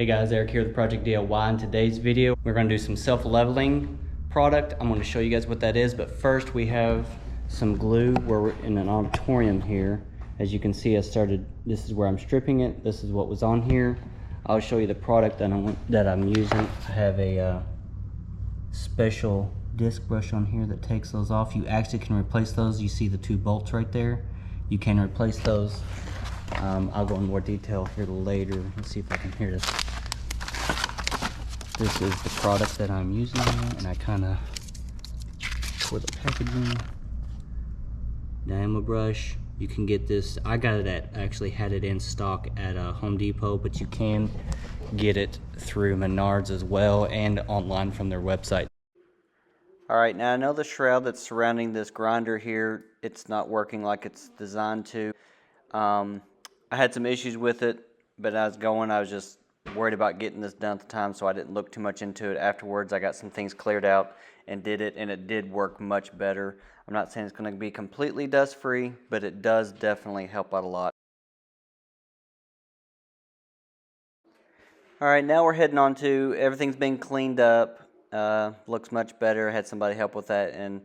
Hey guys, Eric here with Project DIY. In today's video, we're going to do some self-leveling product. I'm going to show you guys what that is, but first we have some glue. We're in an auditorium here. As you can see, this is where I'm stripping it. This is what was on here. I'll show you the product that I'm using. I have a special disc brush on here that takes those off. You actually can replace those. You see the two bolts right there. You can replace those. I'll go in more detail here later. Let's see if I can hear this. This is the product that I'm using, and I kind of for the packaging. Diamabrush. You can get this. I got it actually had it in stock at Home Depot, but you can get it through Menards as well and online from their website. All right, now I know the shroud that's surrounding this grinder here, it's not working like it's designed to. I had some issues with it, but as I was just worried about getting this done at the time, so I didn't look too much into it. Afterwards, I got some things cleared out and did it, and it did work much better. I'm not saying it's going to be completely dust-free, but it does definitely help out a lot. All right, now we're heading on to everything's been cleaned up. Looks much better. I had somebody help with that, and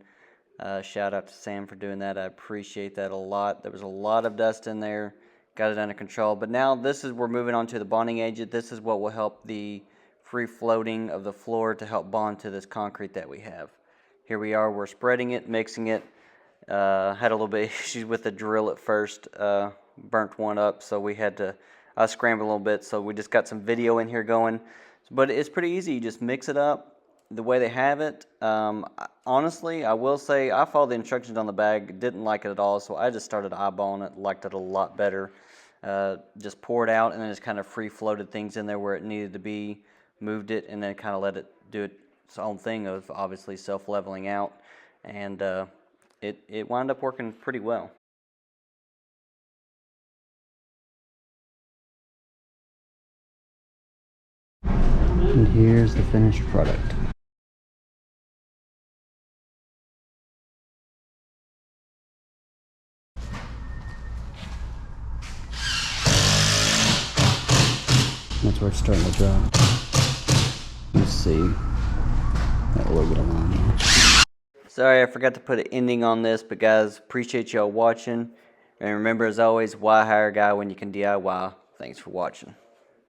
shout out to Sam for doing that. I appreciate that a lot. There was a lot of dust in there. Got it under control. But now we're moving on to the bonding agent. This is what will help the free floating of the floor to help bond to this concrete that we have. Here we are, we're spreading it, mixing it. Had a little bit of issues with the drill at first. Burnt one up, so we had to scramble a little bit. So we just got some video in here going. But it's pretty easy. You just mix it up the way they have it. Honestly, I will say I followed the instructions on the bag, didn't like it at all, so I just started eyeballing it, liked it a lot better. Just poured out and then just kind of free floated things in there where it needed to be, moved it, and then kind of let it do its own thing of obviously self-leveling out, and it wound up working pretty well. And here's the finished product. That's where it's starting to dry. Let's see. Got a little bit of line here. Sorry, I forgot to put an ending on this, but guys, appreciate y'all watching. And remember, as always, why hire a guy when you can DIY? Thanks for watching.